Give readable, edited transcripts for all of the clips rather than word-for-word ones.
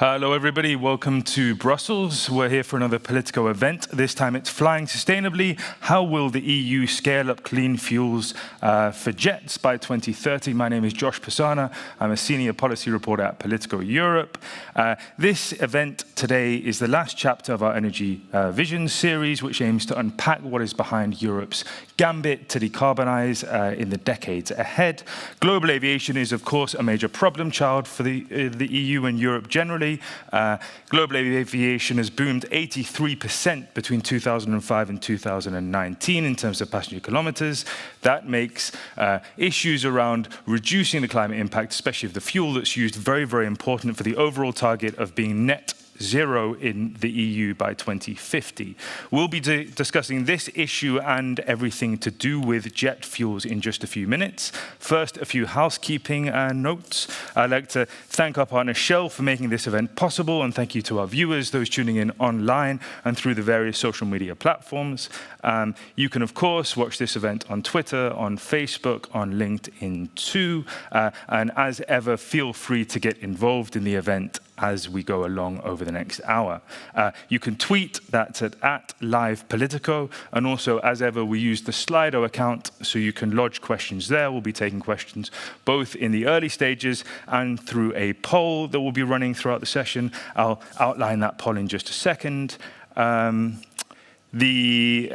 Hello everybody, welcome to Brussels. We're here for another Politico event. This time it's Flying Sustainably. How will the EU scale up clean fuels for jets by 2030? My name is Josh Pisana. I'm a senior policy reporter at Politico Europe. This event today is the last chapter of our Energy Vision series, which aims to unpack what is behind Europe's gambit to decarbonize in the decades ahead. Global aviation is, of course, a major problem child for the EU and Europe generally. Global aviation has boomed 83% between 2005 and 2019 in terms of passenger kilometers. That makes issues around reducing the climate impact, especially of the fuel that's used, very, very important for the overall target of being net zero in the EU by 2050. We'll be discussing this issue and everything to do with jet fuels in just a few minutes. First, a few housekeeping notes. I'd like to thank our partner Shell for making this event possible, and thank you to our viewers, those tuning in online and through the various social media platforms. You can, of course, watch this event on Twitter, on Facebook, on LinkedIn too, and as ever, feel free to get involved in the event as we go along over the next hour. You can tweet, that's at @LivePolitico, and also, as ever, we use the Slido account, so you can lodge questions there. We'll be taking questions both in the early stages and through a poll that will be running throughout the session. I'll outline that poll in just a second. The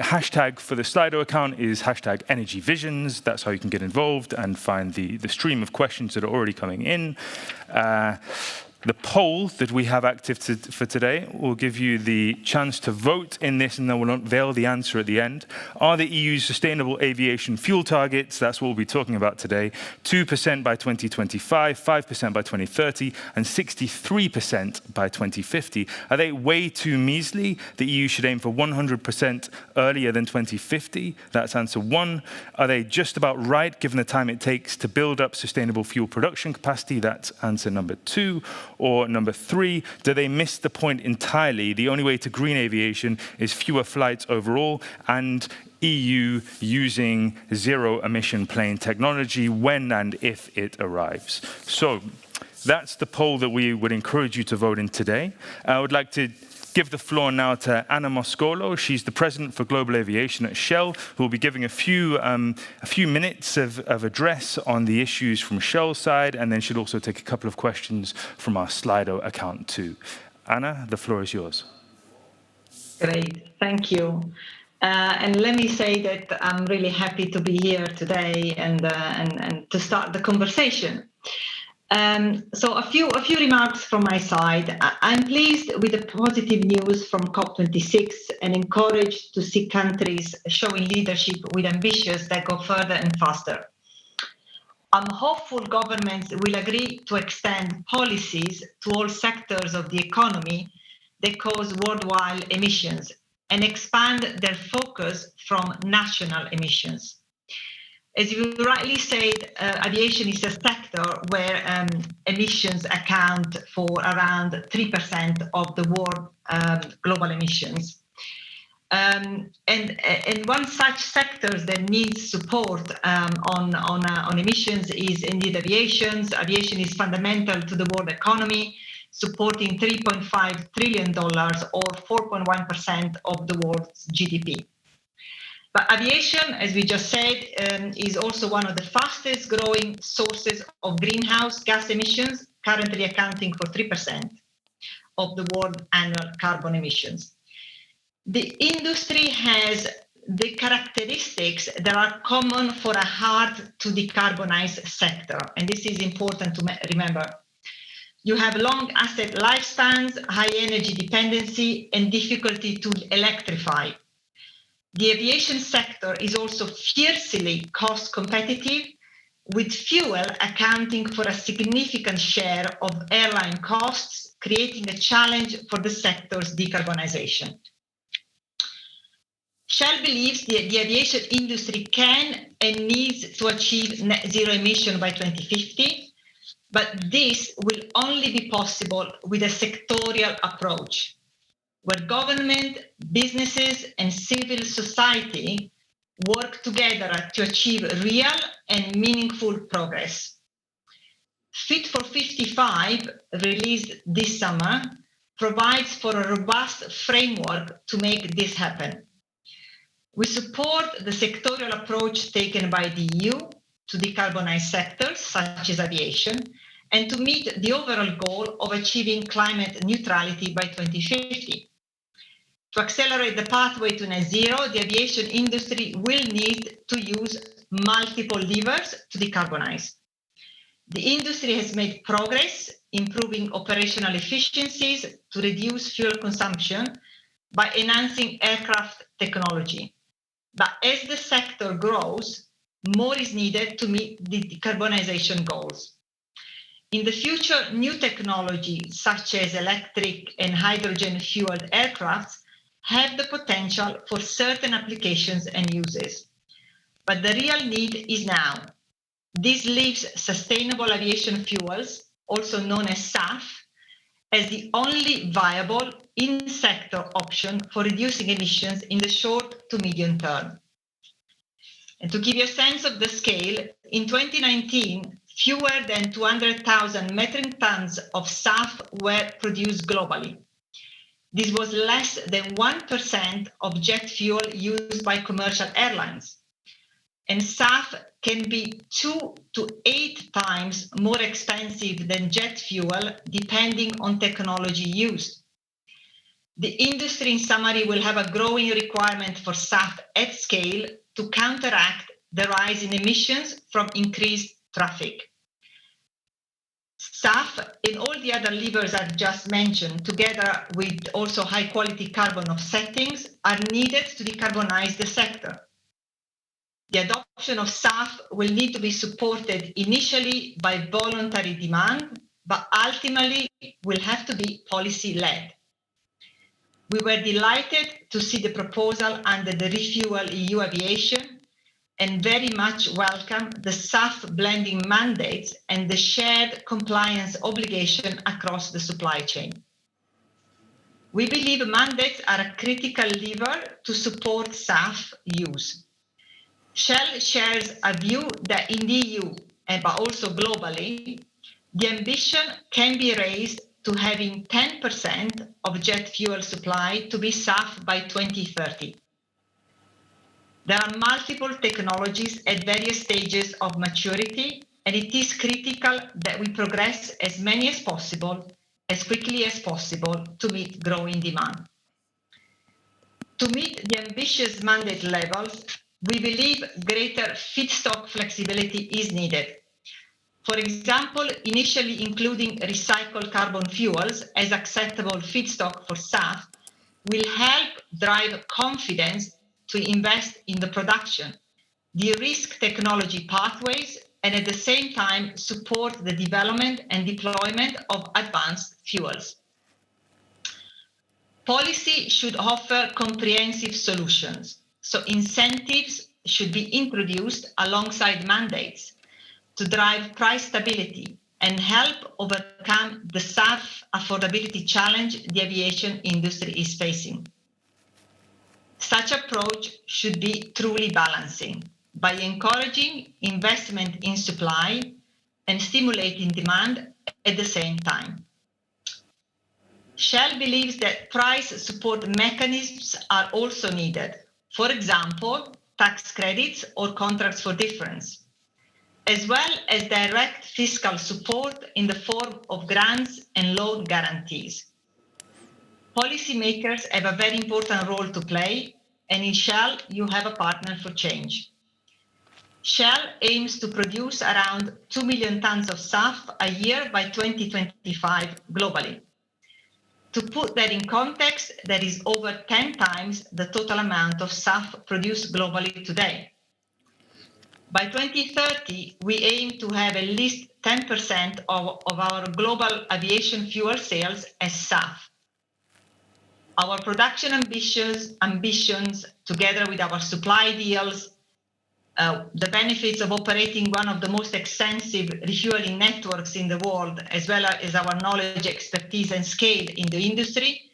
hashtag for the Slido account is #EnergyVisions. That's how you can get involved and find the stream of questions that are already coming in. The poll that we have active for today will give you the chance to vote in this, and then we'll unveil the answer at the end. Are the EU's sustainable aviation fuel targets, that's what we'll be talking about today, 2% by 2025, 5% by 2030, and 63% by 2050? Are they way too measly? The EU should aim for 100% earlier than 2050. That's answer one. Are they just about right, given the time it takes to build up sustainable fuel production capacity? That's answer number two. Or number three, do they miss the point entirely? The only way to green aviation is fewer flights overall and EU using zero-emission plane technology when and if it arrives. So that's the poll that we would encourage you to vote in today. I would like to give the floor now to Anna Moscolo. She's the president for global aviation at Shell, who will be giving a few minutes of address on the issues from Shell's side, and then she'll also take a couple of questions from our Slido account too. Anna, the floor is yours. Great, thank you. And let me say that I'm really happy to be here today and to start the conversation. So a few remarks from my side. I'm pleased with the positive news from COP26 and encouraged to see countries showing leadership with ambitions that go further and faster. I'm hopeful governments will agree to extend policies to all sectors of the economy that cause worldwide emissions and expand their focus from national emissions. As you rightly said, aviation is a sector where emissions account for around 3% of the world global emissions. And one such sector that needs support on emissions is indeed aviation. Aviation is fundamental to the world economy, supporting $3.5 trillion or 4.1% of the world's GDP. But aviation, as we just said, is also one of the fastest growing sources of greenhouse gas emissions, currently accounting for 3% of the world annual carbon emissions. The industry has the characteristics that are common for a hard to decarbonize sector, and this is important to remember. You have long asset lifespans, high energy dependency, and difficulty to electrify. The aviation sector is also fiercely cost competitive, with fuel accounting for a significant share of airline costs, creating a challenge for the sector's decarbonization. Shell believes the aviation industry can and needs to achieve net zero emission by 2050, but this will only be possible with a sectorial approach, where government, businesses, and civil society work together to achieve real and meaningful progress. Fit for 55, released this summer, provides for a robust framework to make this happen. We support the sectoral approach taken by the EU to decarbonize sectors such as aviation and to meet the overall goal of achieving climate neutrality by 2050. To accelerate the pathway to net zero, the aviation industry will need to use multiple levers to decarbonize. The industry has made progress, improving operational efficiencies to reduce fuel consumption by enhancing aircraft technology. But as the sector grows, more is needed to meet the decarbonization goals. In the future, new technologies such as electric and hydrogen-fueled aircrafts have the potential for certain applications and uses. But the real need is now. This leaves sustainable aviation fuels, also known as SAF, as the only viable in-sector option for reducing emissions in the short to medium term. And to give you a sense of the scale, in 2019, fewer than 200,000 metric tons of SAF were produced globally. This was less than 1% of jet fuel used by commercial airlines. And SAF can be 2 to 8 times more expensive than jet fuel, depending on technology used. The industry, in summary, will have a growing requirement for SAF at scale to counteract the rise in emissions from increased traffic. SAF and all the other levers I've just mentioned, together with also high-quality carbon offsettings, are needed to decarbonize the sector. The adoption of SAF will need to be supported initially by voluntary demand, but ultimately will have to be policy-led. We were delighted to see the proposal under the Refuel EU Aviation and very much welcome the SAF blending mandates and the shared compliance obligation across the supply chain. We believe mandates are a critical lever to support SAF use. Shell shares a view that in the EU, but also globally, the ambition can be raised to having 10% of jet fuel supply to be SAF by 2030. There are multiple technologies at various stages of maturity, and it is critical that we progress as many as possible, as quickly as possible, to meet growing demand. To meet the ambitious mandate levels, we believe greater feedstock flexibility is needed. For example, initially including recycled carbon fuels as acceptable feedstock for SAF will help drive confidence to invest in the production, de-risk technology pathways, and at the same time support the development and deployment of advanced fuels. Policy should offer comprehensive solutions, so incentives should be introduced alongside mandates to drive price stability and help overcome the SAF affordability challenge the aviation industry is facing. Such approach should be truly balancing by encouraging investment in supply and stimulating demand at the same time. Shell believes that price support mechanisms are also needed. For example, tax credits or contracts for difference, as well as direct fiscal support in the form of grants and loan guarantees. Policymakers have a very important role to play, and in Shell, you have a partner for change. Shell aims to produce around 2 million tons of SAF a year by 2025 globally. To put that in context, that is over 10 times the total amount of SAF produced globally today. By 2030, we aim to have at least 10% of our global aviation fuel sales as SAF. Our production ambitions, together with our supply deals, the benefits of operating one of the most extensive refueling networks in the world, as well as our knowledge, expertise, and scale in the industry,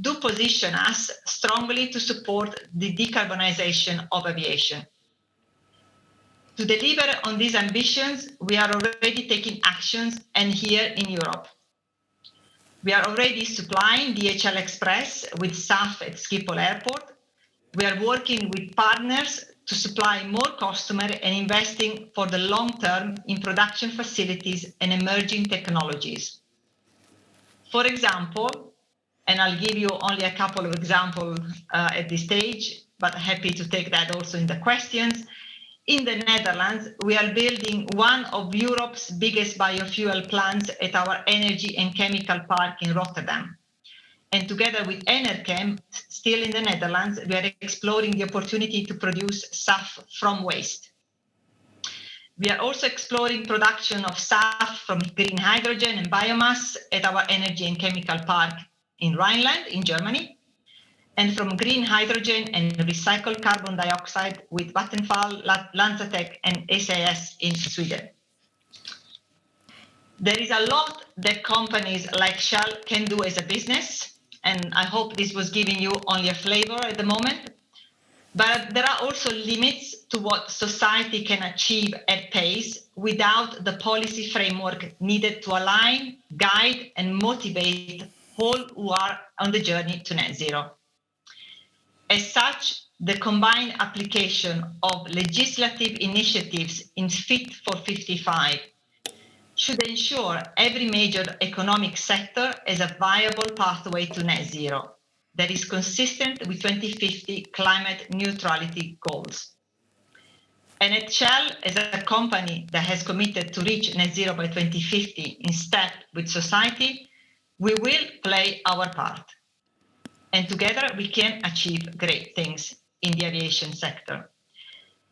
do position us strongly to support the decarbonization of aviation. To deliver on these ambitions, we are already taking actions, and here in Europe. We are already supplying DHL Express with SAF at Schiphol Airport. We are working with partners to supply more customers and investing for the long term in production facilities and emerging technologies. For example, and I'll give you only a couple of examples at this stage, but happy to take that also in the questions. In the Netherlands, we are building one of Europe's biggest biofuel plants at our energy and chemical park in Rotterdam. And together with Enerchem, still in the Netherlands, we are exploring the opportunity to produce SAF from waste. We are also exploring production of SAF from green hydrogen and biomass at our energy and chemical park in Rhineland, in Germany, and from green hydrogen and recycled carbon dioxide with Vattenfall, Lufthansa and SAS in Sweden. There is a lot that companies like Shell can do as a business, and I hope this was giving you only a flavor at the moment. But there are also limits to what society can achieve at pace without the policy framework needed to align, guide, and motivate all who are on the journey to net zero. As such, the combined application of legislative initiatives in Fit for 55 should ensure every major economic sector has a viable pathway to net zero that is consistent with 2050 climate neutrality goals. And at Shell, as a company that has committed to reach net zero by 2050 in step with society, we will play our part. And together we can achieve great things in the aviation sector.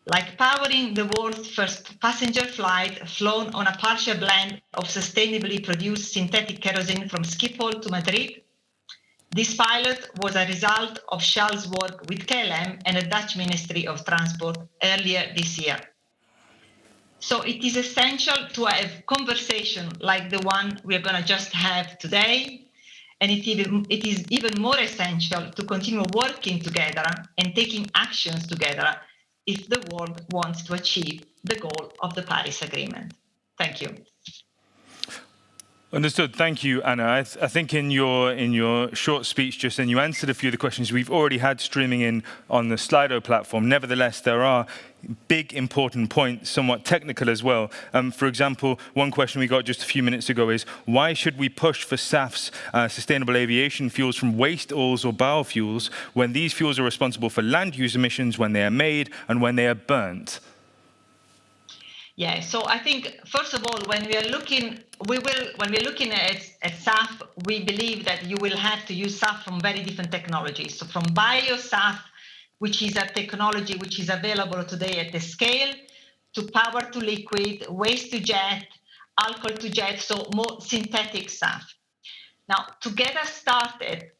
Like powering the world's first passenger flight flown on a partial blend of sustainably produced synthetic kerosene from Schiphol to Madrid. This pilot was a result of Shell's work with KLM and the Dutch Ministry of Transport earlier this year. So it is essential to have conversation like the one we're going to just have today. And it is even more essential to continue working together and taking actions together if the world wants to achieve the goal of the Paris Agreement. Thank you. Understood. Thank you, Anna. I think in your short speech just then, you answered a few of the questions we've already had streaming in on the Slido platform. Nevertheless, there are big, important points, somewhat technical as well. For example, one question we got just a few minutes ago is, why should we push for SAF's sustainable aviation fuels from waste oils or biofuels when these fuels are responsible for land use emissions when they are made and when they are burnt? Yeah, so I think, first of all, when we're looking at SAF, we believe that you will have to use SAF from very different technologies. So from bio-SAF, which is a technology which is available today at the scale, to power to liquid, waste to jet, alcohol to jet, so more synthetic SAF. Now, to get us started,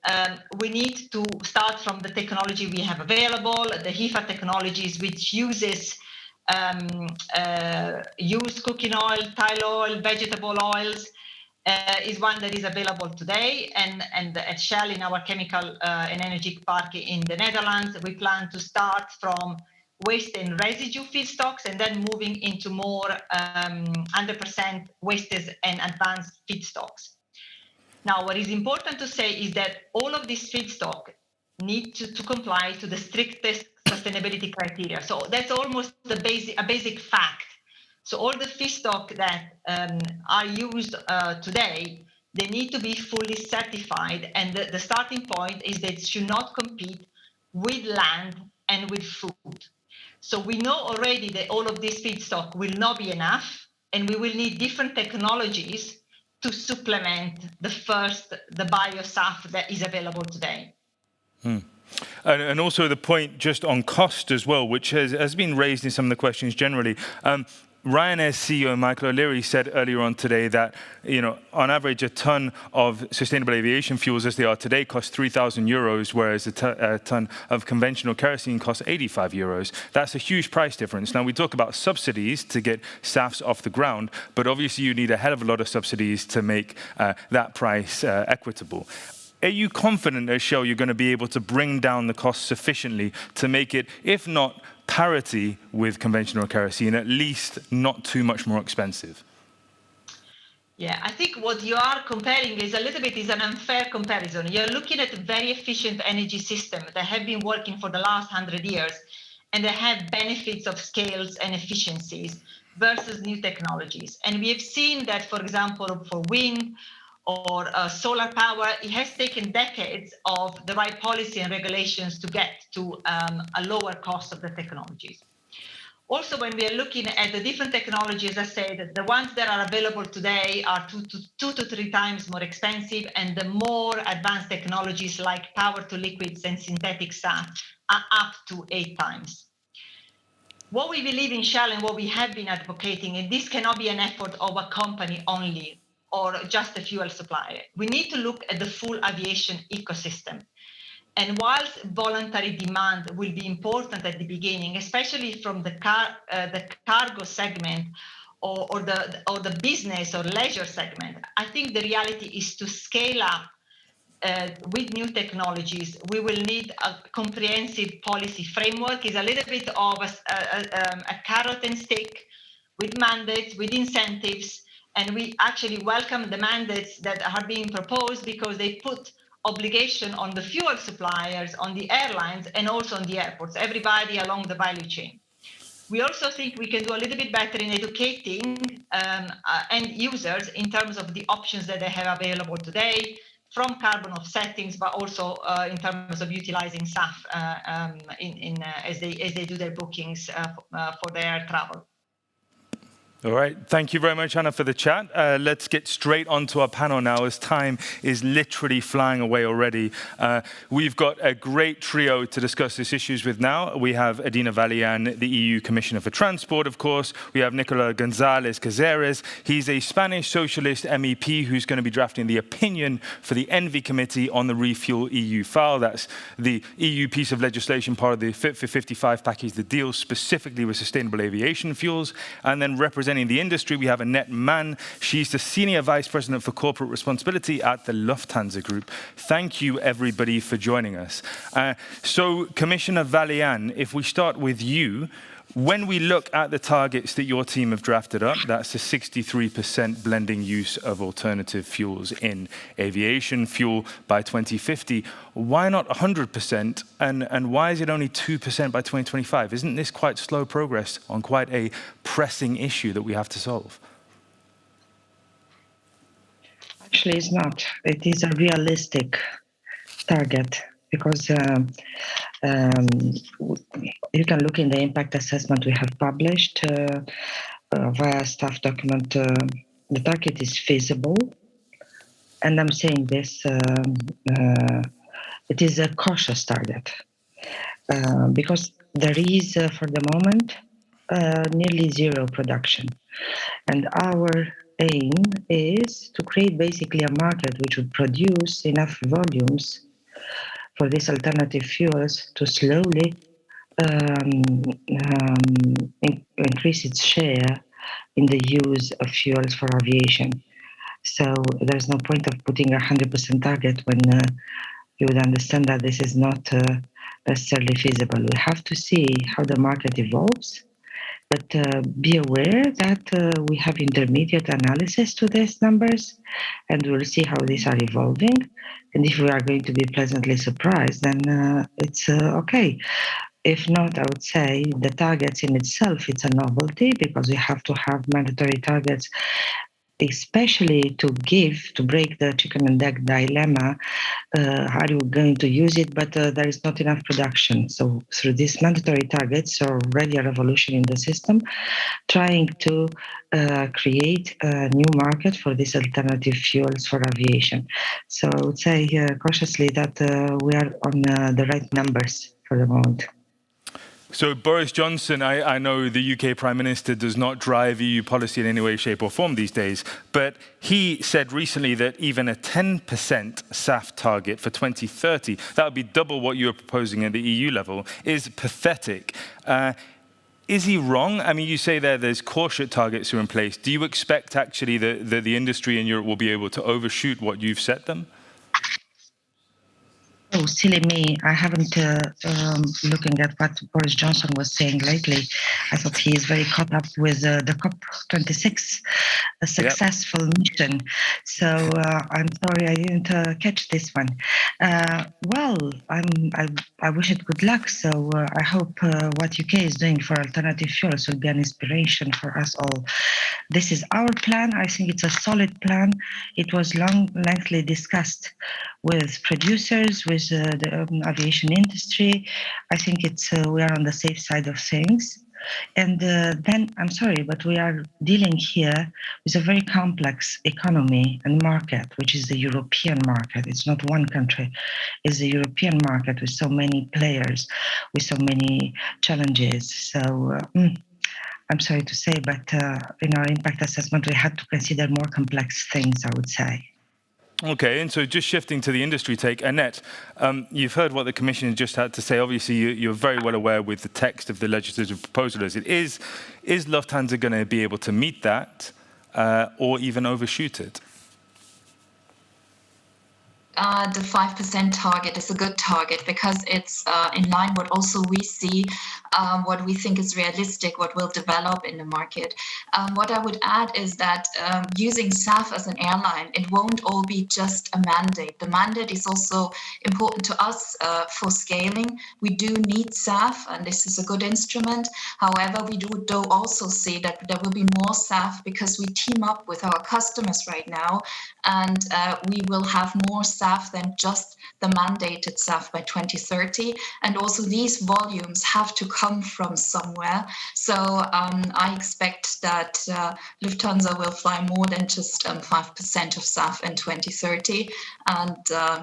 we need to start from the technology we have available, the HEFA technologies, which uses used cooking oil, tile oil, vegetable oils, is one that is available today. And at Shell, in our chemical and energy park in the Netherlands, we plan to start from waste and residue feedstocks and then moving into more 100% wastes and advanced feedstocks. Now, what is important to say is that all of these feedstock need to comply to the strictest sustainability criteria. So that's almost a basic fact. So all the feedstock that are used today, they need to be fully certified. And the starting point is that it should not compete with land and with food. So we know already that all of this feedstock will not be enough, and we will need different technologies to supplement the bio-SAF that is available today. And also the point just on cost as well, which has been raised in some of the questions generally. Ryanair's CEO Michael O'Leary said earlier on today that, on average, a ton of sustainable aviation fuels as they are today cost 3,000 euros, whereas a ton of conventional kerosene costs 85 euros. That's a huge price difference. Now, we talk about subsidies to get SAFs off the ground, but obviously you need a hell of a lot of subsidies to make that price equitable. Are you confident as Shell you're going to be able to bring down the cost sufficiently to make it, if not parity with conventional kerosene, at least not too much more expensive? Yeah, I think what you are comparing is an unfair comparison. You're looking at a very efficient energy system that have been working for the last 100 years, and they have benefits of scales and efficiencies versus new technologies. And we have seen that, for example, for wind or solar power, it has taken decades of the right policy and regulations to get to a lower cost of the technologies. Also, when we are looking at the different technologies, I say that the ones that are available today are two to three times more expensive, and the more advanced technologies like power to liquids and synthetic SAF are up to 8 times. What we believe in Shell and what we have been advocating, and this cannot be an effort of a company only or just a fuel supplier. We need to look at the full aviation ecosystem. And whilst voluntary demand will be important at the beginning, especially from the cargo segment or the business or leisure segment, I think the reality is to scale up with new technologies. We will need a comprehensive policy framework. It's a little bit of a carrot and stick with mandates, with incentives, and we actually welcome the mandates that are being proposed because they put obligation on the fuel suppliers, on the airlines, and also on the airports, everybody along the value chain. We also think we can do a little bit better in educating end users in terms of the options that they have available today, from carbon offsettings, but also in terms of utilizing SAF as they do their bookings for their travel. All right, thank you very much, Anna, for the chat. Let's get straight onto our panel now, as time is literally flying away already. We've got a great trio to discuss these issues with now. We have Adina Valian, the EU Commissioner for Transport, of course. We have Nicola González Caceres. He's a Spanish socialist MEP who's going to be drafting the opinion for the ENVI Committee on the Refuel EU file. That's the EU piece of legislation, part of the Fit for 55 package that deals specifically with sustainable aviation fuels. And then representing the industry, we have Annette Mann. She's the Senior Vice President for Corporate Responsibility at the Lufthansa Group. Thank you, everybody, for joining us. So, Commissioner Valian, if we start with you, when we look at the targets that your team have drafted up, that's a 63% blending use of alternative fuels in aviation fuel by 2050. Why not 100%? And why is it only 2% by 2025? Isn't this quite slow progress on quite a pressing issue that we have to solve? Actually, it's not. It is a realistic target because you can look in the impact assessment we have published via staff document. The target is feasible, and I'm saying this, it is a cautious target because there is, for the moment, nearly zero production. And our aim is to create basically a market which would produce enough volumes for these alternative fuels to slowly increase its share in the use of fuels for aviation. So there's no point of putting a 100% target when you would understand that this is not necessarily feasible. We have to see how the market evolves, but be aware that we have intermediate analysis to these numbers, and we'll see how these are evolving. And if we are going to be pleasantly surprised, then it's okay. If not, I would say the targets in itself, it's a novelty because we have to have mandatory targets, especially to break the chicken and egg dilemma. Are you going to use it, but there is not enough production. So through these mandatory targets, already a revolution in the system, trying to create a new market for these alternative fuels for aviation. So I would say cautiously that we are on the right numbers for the moment. So Boris Johnson, I know the UK Prime Minister does not drive EU policy in any way, shape or form these days, but he said recently that even a 10% SAF target for 2030, that would be double what you're proposing at the EU level, is pathetic. Is he wrong? I mean, you say there's cautious targets are in place. Do you expect actually the industry in Europe will be able to overshoot what you've set them? oh, silly me, I haven't looking at what Boris Johnson was saying lately. I thought he is very caught up with the COP26, a successful mission. So I'm sorry I didn't catch this one. Well, I wish it good luck. So I hope what UK is doing for alternative fuels will be an inspiration for us all. This is our plan. I think it's a solid plan. It was lengthily discussed with producers, with the aviation industry. I think it's we are on the safe side of things. And then, I'm sorry, but we are dealing here with a very complex economy and market, which is the European market. It's not one country, it's the European market with so many players, with so many challenges. So I'm sorry to say, but in our impact assessment, we had to consider more complex things, I would say. Okay, and so just shifting to the industry take, Annette, you've heard what the Commission just had to say. Obviously, you're very well aware with the text of the legislative proposal as it is. Is Lufthansa going to be able to meet that or even overshoot it? The 5% target is a good target because it's in line what also we see, what we think is realistic, what will develop in the market. What I would add is that using SAF as an airline, it won't all be just a mandate. The mandate is also important to us for scaling. We do need SAF, and this is a good instrument. However, we do also see that there will be more SAF because we team up with our customers right now, and we will have more SAF than just the mandated SAF by 2030. And also these volumes have to come from somewhere. So I expect that Lufthansa will fly more than just 5% of SAF in 2030. And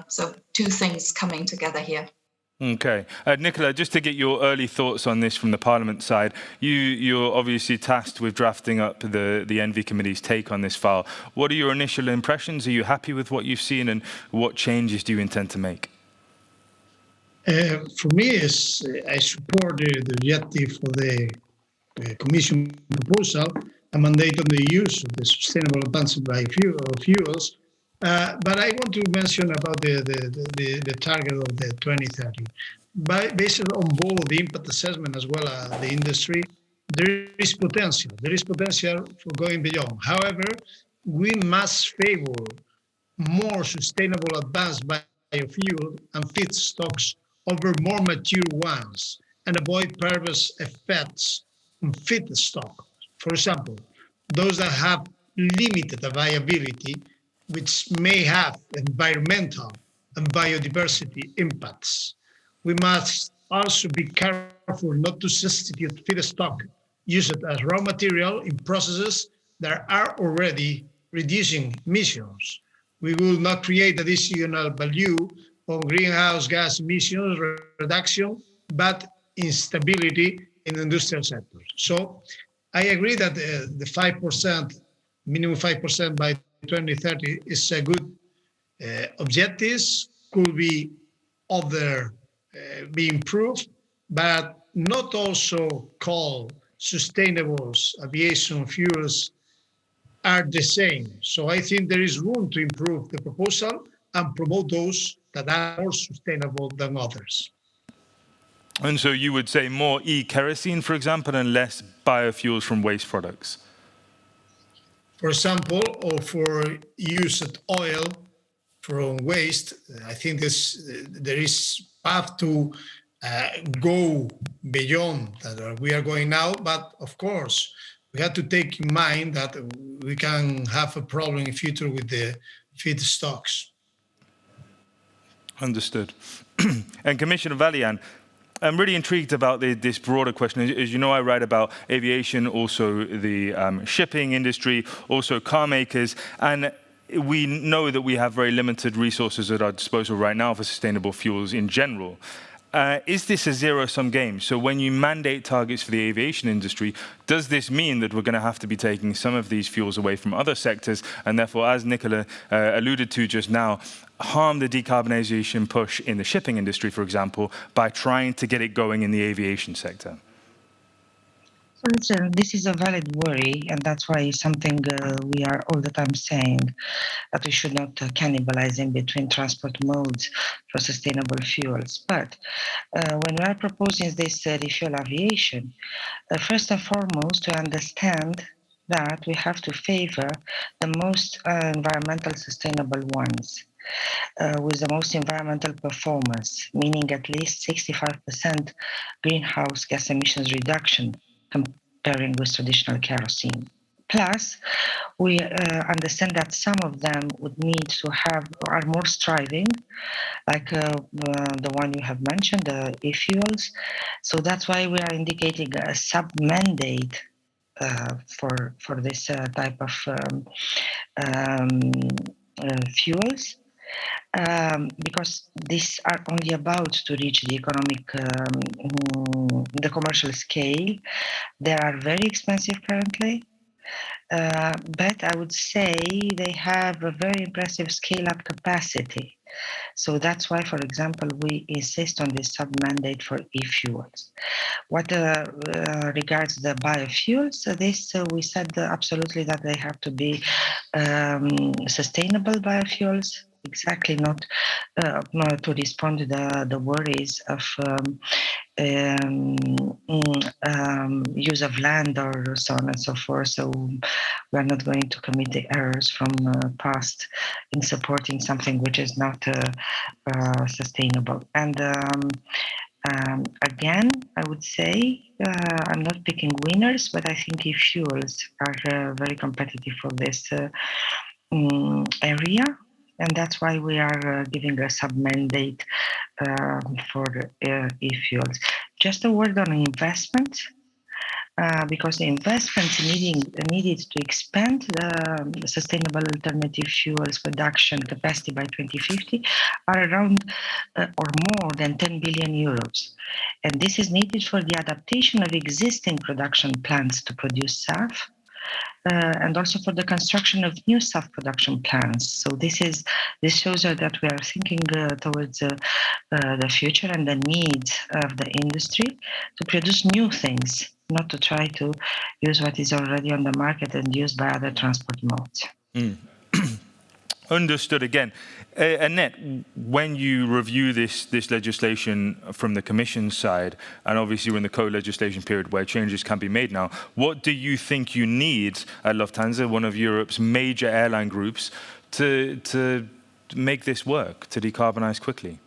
so two things coming together here. Okay. Nicola, just to get your early thoughts on this from the Parliament side, you're obviously tasked with drafting up the Envy Committee's take on this file. What are your initial impressions? Are you happy with what you've seen, and what changes do you intend to make? For me, I support the objective of the Commission proposal, a mandate on the use of the sustainable advanced biofuels. But I want to mention about the target of the 2030. Based on both the impact assessment as well as the industry, there is potential. There is potential for going beyond. However, we must favor more sustainable advanced biofuel and feedstocks over more mature ones and avoid perverse effects on feedstock. For example, those that have limited viability, which may have environmental and biodiversity impacts. We must also be careful not to substitute feedstock used as raw material in processes that are already reducing emissions. We will not create additional value on greenhouse gas emissions reduction, but instability in industrial sectors. So I agree that the 5%, minimum 5% by 2030 is a good objectives, could be be improved, but not also call sustainable aviation fuels are the same. So I think there is room to improve the proposal and promote those that are more sustainable than others. And so you would say more e-kerosene, for example, and less biofuels from waste products? For example, or for used oil from waste, I think there is path to go beyond that we are going now. But of course, we have to take in mind that we can have a problem in the future with the feedstocks. Understood. And Commissioner Vălean, I'm really intrigued about this broader question. As you know, I write about aviation, also the shipping industry, also car makers, and we know that we have very limited resources at our disposal right now for sustainable fuels in general. Is this a zero-sum game? So when you mandate targets for the aviation industry, does this mean that we're going to have to be taking some of these fuels away from other sectors, and therefore, as Nicola alluded to just now, harm the decarbonization push in the shipping industry, for example, by trying to get it going in the aviation sector? Listen, this is a valid worry, and that's why something we are all the time saying that we should not cannibalize in between transport modes for sustainable fuels. But when we are proposing this refuel aviation, first and foremost, to understand that we have to favor the most environmental sustainable ones. With the most environmental performance, meaning at least 65% greenhouse gas emissions reduction comparing with traditional kerosene. Plus, we understand that some of them would need to have, are more striving, like the one you have mentioned, the e-fuels. So that's why we are indicating a sub-mandate for this type of fuels. Because these are only about to reach the economic, the commercial scale. They are very expensive currently, but I would say they have a very impressive scale-up capacity. So that's why, for example, we insist on this sub-mandate for e-fuels. What regards the biofuels, this we said absolutely that they have to be sustainable biofuels. Exactly, not to respond to the worries of use of land or so on and so forth. So we are not going to commit the errors from past in supporting something which is not sustainable. And again, I would say I'm not picking winners, but I think e-fuels are very competitive for this area. And that's why we are giving a sub-mandate for e-fuels. Just a word on investment, because the investments needed to expand the sustainable alternative fuels production capacity by 2050 are around or more than 10 billion euros. And this is needed for the adaptation of existing production plants to produce SAF, and also for the construction of new SAF production plants. So this shows that we are thinking towards the future and the needs of the industry to produce new things, not to try to use what is already on the market and used by other transport modes. Understood again. Annette, when you review this legislation from the Commission side, and obviously we're in the co-legislation period where changes can be made now, what do you think you need at Lufthansa, one of Europe's major airline groups, to make this work, to decarbonize quickly?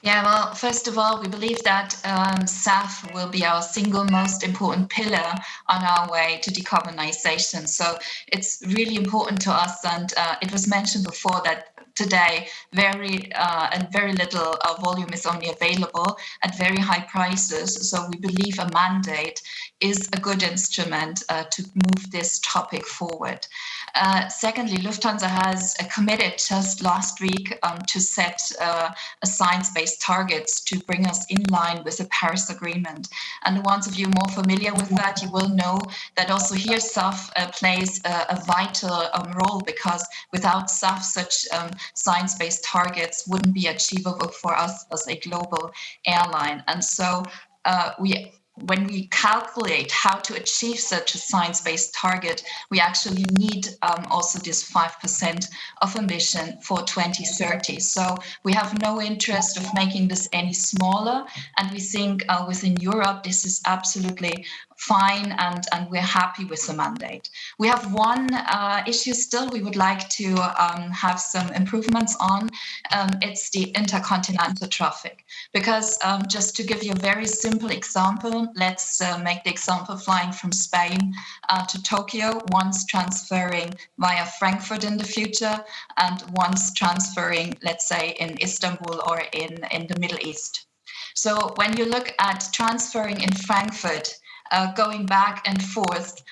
Yeah, well, first of all, we believe that SAF will be our single most important pillar on our way to decarbonization. So it's really important to us, and it was mentioned before that today very little volume is only available at very high prices. So we believe a mandate is a good instrument to move this topic forward. Secondly, Lufthansa has committed just last week to set a science-based targets to bring us in line with the Paris Agreement. And the ones of you more familiar with that, you will know that also here SAF plays a vital role, because without SAF, such science-based targets wouldn't be achievable for us as a global airline. And so when we calculate how to achieve such a science-based target, we actually need also this 5% of ambition for 2030. So we have no interest of making this any smaller. And we think within Europe, this is absolutely fine, and we're happy with the mandate. We have one issue still we would like to have some improvements on. It's the intercontinental traffic. Because just to give you a very simple example, let's make the example flying from Spain to Tokyo, once transferring via Frankfurt in the future, and once transferring, let's say, in Istanbul or in the Middle East. So when you look at transferring in Frankfurt, going back and forth,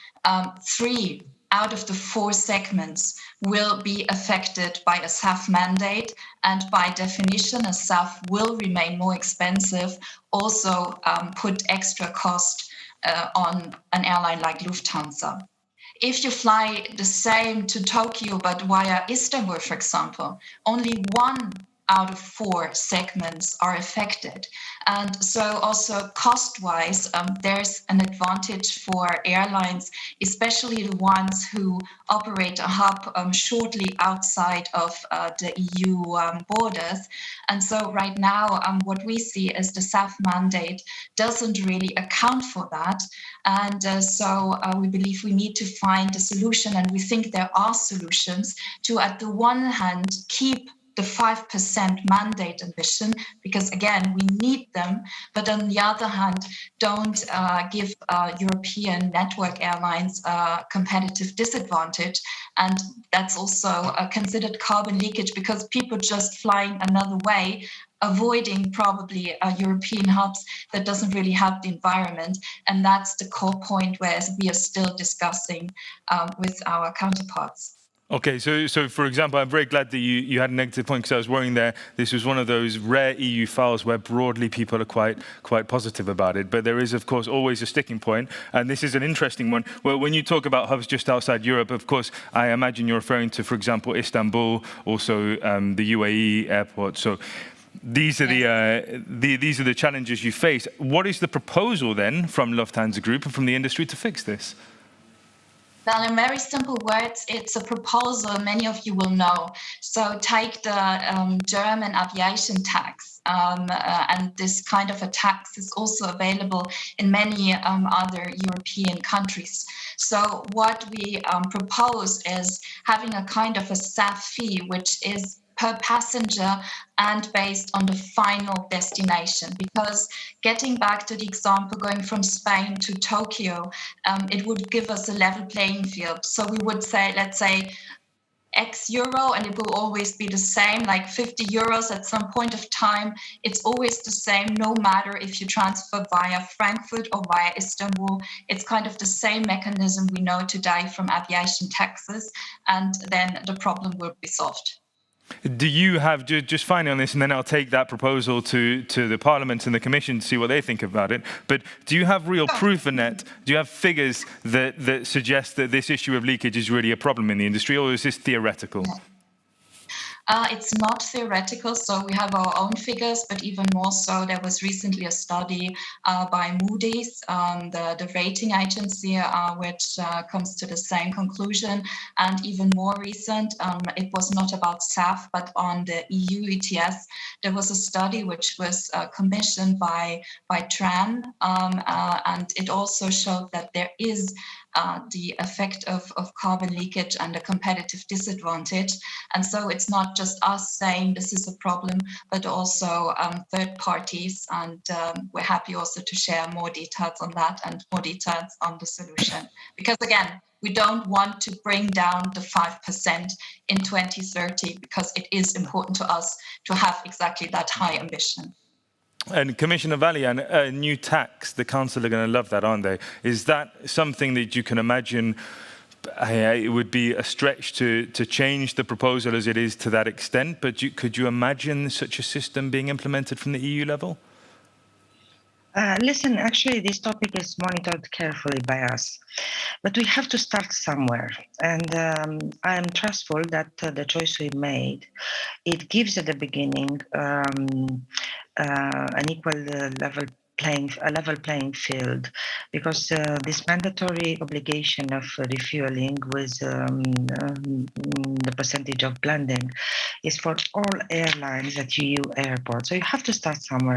3 out of the 4 segments will be affected by a SAF mandate, and by definition, a SAF will remain more expensive, also put extra cost on an airline like Lufthansa. If you fly the same to Tokyo, but via Istanbul, for example, only 1 out of 4 segments are affected. And so also cost-wise, there's an advantage for airlines, especially the ones who operate a hub shortly outside of the EU borders. And so right now, what we see is the SAF mandate doesn't really account for that. And so we believe we need to find a solution, and we think there are solutions to, at the one hand, keep the 5% mandate ambition, because again, we need them, but on the other hand, don't give European network airlines a competitive disadvantage. And that's also considered carbon leakage, because people just flying another way, avoiding probably European hubs that doesn't really help the environment. And that's the core point where we are still discussing with our counterparts. Okay, so for example, I'm very glad that you had a negative point, because I was worrying there this was one of those rare EU files where broadly people are quite positive about it. But there is, of course, always a sticking point, and this is an interesting one. Well, when you talk about hubs just outside Europe, of course, I imagine you're referring to, for example, Istanbul, also the UAE airport. So these are the challenges you face. What is the proposal then from Lufthansa Group and from the industry to fix this? Well, in very simple words, it's a proposal many of you will know. So take the German aviation tax, and this kind of a tax is also available in many other European countries. So what we propose is having a kind of a SAF fee, which is per passenger and based on the final destination. Because getting back to the example, going from Spain to Tokyo, it would give us a level playing field. So we would say, let's say, X euro, and it will always be the same, like 50 euros at some point of time. It's always the same, no matter if you transfer via Frankfurt or via Istanbul. It's kind of the same mechanism we know today from aviation taxes, and then the problem will be solved. Do you have, just finally on this, and then I'll take that proposal to the Parliament and the Commission to see what they think about it, but do you have real proof in that? Do you have figures that suggest that this issue of leakage is really a problem in the industry, or is this theoretical? It's not theoretical, so we have our own figures, but even more so, there was recently a study by Moodys, the rating agency, which comes to the same conclusion. And even more recent, it was not about SAF, but on the EU ETS. There was a study which was commissioned by TRAN, and it also showed that there is the effect of carbon leakage and a competitive disadvantage. And so it's not just us saying this is a problem, but also third parties. And we're happy also to share more details on that and more details on the solution. Because again, we don't want to bring down the 5% in 2030, because it is important to us to have exactly that high ambition. And Commissioner Vălean, a new tax, the Council are going to love that, aren't they? Is that something that you can imagine it would be a stretch to change the proposal as it is to that extent, but could you imagine such a system being implemented from the EU level? Listen, actually, this topic is monitored carefully by us, but we have to start somewhere. And I am trustful that the choice we made, it gives at the beginning an equal level playing field, because this mandatory obligation of refueling with the percentage of blending is for all airlines at EU airports. So you have to start somewhere.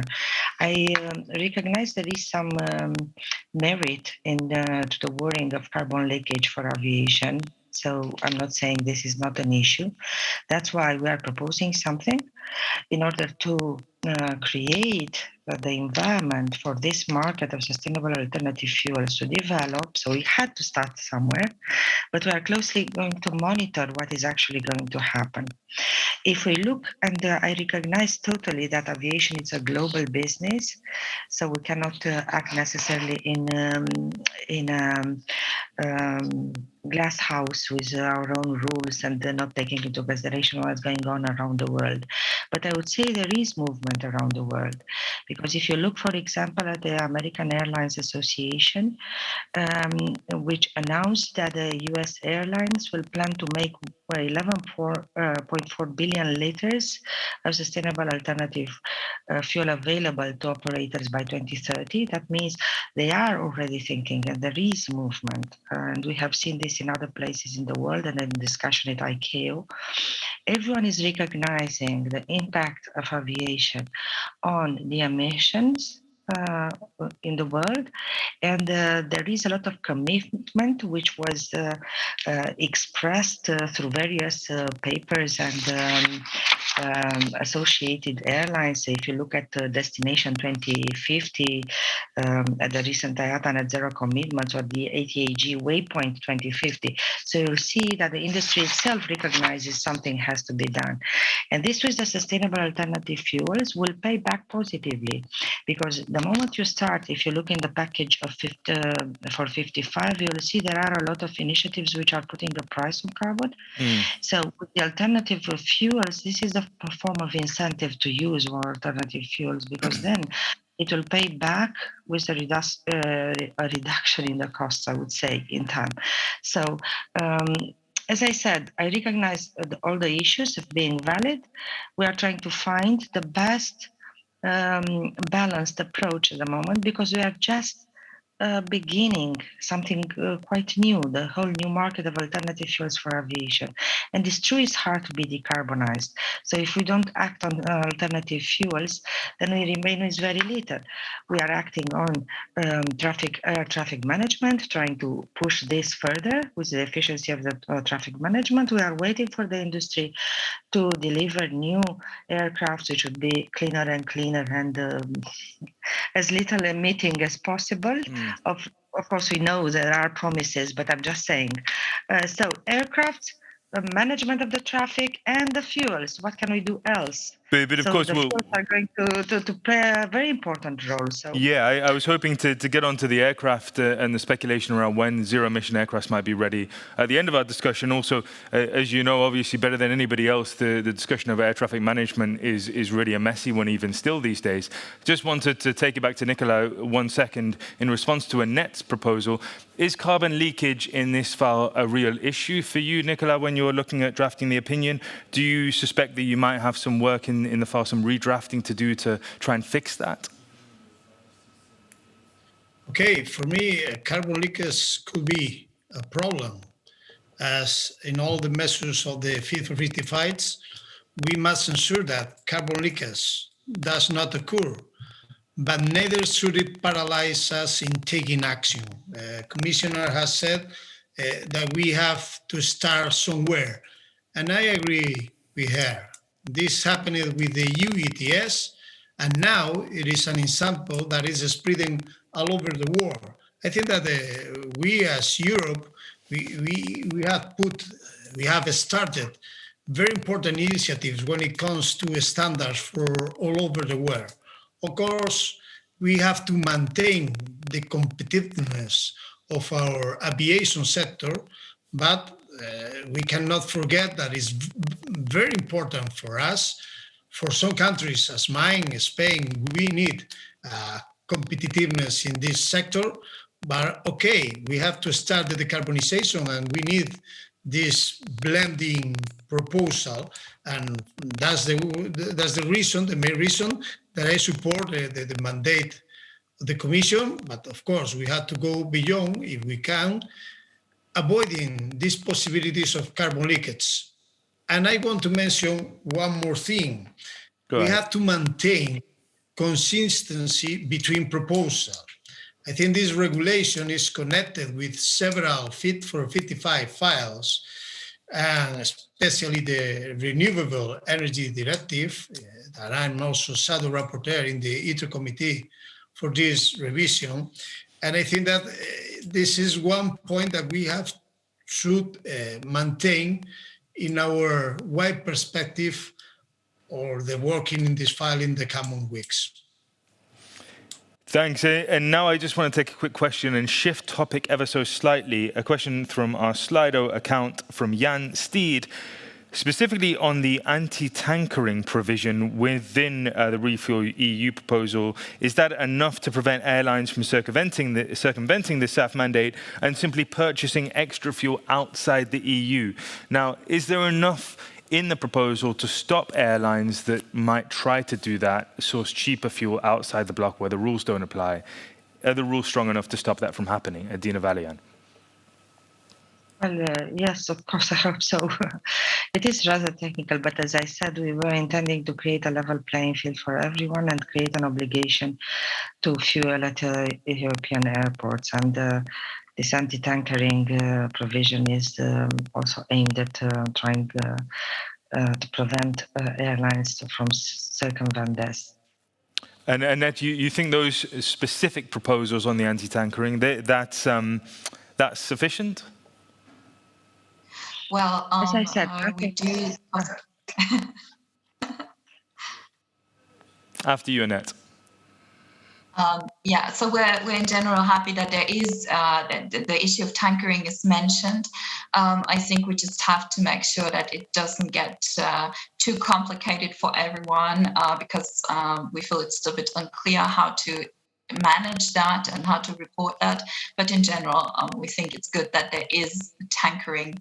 I recognize there is some merit in to the warning of carbon leakage for aviation. So I'm not saying this is not an issue. That's why we are proposing something in order to create the environment for this market of sustainable alternative fuels to develop. So we had to start somewhere, but we are closely going to monitor what is actually going to happen. If we look, and I recognize totally that aviation is a global business, so we cannot act necessarily in a glass house with our own rules and not taking into consideration what's going on around the world. But I would say there is movement around the world, because if you look, for example, at the American Airlines Association, which announced that the US airlines will plan to make were 11.4 billion liters of sustainable alternative fuel available to operators by 2030. That means they are already thinking, and there is movement. And we have seen this in other places in the world and in discussion at ICAO. Everyone is recognizing the impact of aviation on the emissions in the world, and there is a lot of commitment which was expressed through various papers and associated airlines. If you look at Destination 2050, at the recent IATA Net Zero commitments, or the ATAG Waypoint 2050, so you'll see that the industry itself recognizes something has to be done. And this with the sustainable alternative fuels will pay back positively, because the moment you start, if you look in the package of for 55, you'll see there are a lot of initiatives which are putting a price on carbon. So with the alternative fuels, this is a form of incentive to use more alternative fuels, because then it will pay back with a reduction in the costs, I would say, in time. So as I said, I recognize all the issues of being valid. We are trying to find the best balanced approach at the moment, because we are just beginning something quite new, the whole new market of alternative fuels for aviation. And it's true, it's hard to be decarbonized. So if we don't act on alternative fuels, then we remain with very little. We are acting on air traffic management, trying to push this further with the efficiency of the traffic management. We are waiting for the industry to deliver new aircraft which would be cleaner and cleaner and as little emitting as possible. Of course, we know there are promises, but I'm just saying. So aircraft, management of the traffic, and the fuels. What can we do else? But of course, the fuels are going to play a very important role. So yeah, I was hoping to get onto the aircraft and the speculation around when zero-emission aircraft might be ready at the end of our discussion. Also, as you know, obviously better than anybody else, the discussion of air traffic management is really a messy one, even still these days. Just wanted to take it back to Nicola 1 second in response to Annette's proposal. Is carbon leakage in this file a real issue for you, Nicola, when you're looking at drafting the opinion? Do you suspect that you might have some work in the file, some redrafting to do to try and fix that? Okay, for me, carbon leakage could be a problem. As in all the measures of the Fit for 55s, we must ensure that carbon leakage does not occur, but neither should it paralyze us in taking action. Commissioner has said that we have to start somewhere, and I agree with her. This happened with the EU ETS, and now it is an example that is spreading all over the world. I think that we as Europe, we have started very important initiatives when it comes to standards for all over the world. Of course, we have to maintain the competitiveness of our aviation sector, but we cannot forget that it's very important for us. For some countries, as mine, Spain, we need competitiveness in this sector. But okay, we have to start the decarbonization, and we need this blending proposal, and that's the reason, the main reason that I support the mandate of the Commission. But of course, we have to go beyond, if we can, avoiding these possibilities of carbon leakage. And I want to mention one more thing. We have to maintain consistency between proposals. I think this regulation is connected with several Fit for 55 files, and especially the Renewable Energy Directive, that I'm also shadow rapporteur in the ITRE committee for this revision. And I think that this is one point that we should maintain in our wide perspective, or the working in this file in the coming weeks. Thanks. And now I just want to take a quick question and shift topic ever so slightly. A question from our Slido account from Jan Steed. specifically on the anti-tankering provision within the Refuel EU proposal. Is that enough to prevent airlines from circumventing the SAF mandate and simply purchasing extra fuel outside the EU? Now, is there enough in the proposal to stop airlines that might try to do that, source cheaper fuel outside the bloc where the rules don't apply? Are the rules strong enough to stop that from happening? Adina Valian. Well, yes, of course, I hope so. It is rather technical, but as I said, we were intending to create a level playing field for everyone and create an obligation to fuel at European airports. And this anti-tankering provision is also aimed at trying to prevent airlines from circumvent this. And Annette, you think those specific proposals on the anti-tankering, that's sufficient? Well, as I said, we do. After you, Annette. Yeah, so we're in general happy that there is the issue of tankering is mentioned. I think we just have to make sure that it doesn't get too complicated for everyone because we feel it's a bit unclear how to manage that and how to report that. But in general, we think it's good that there is tankering.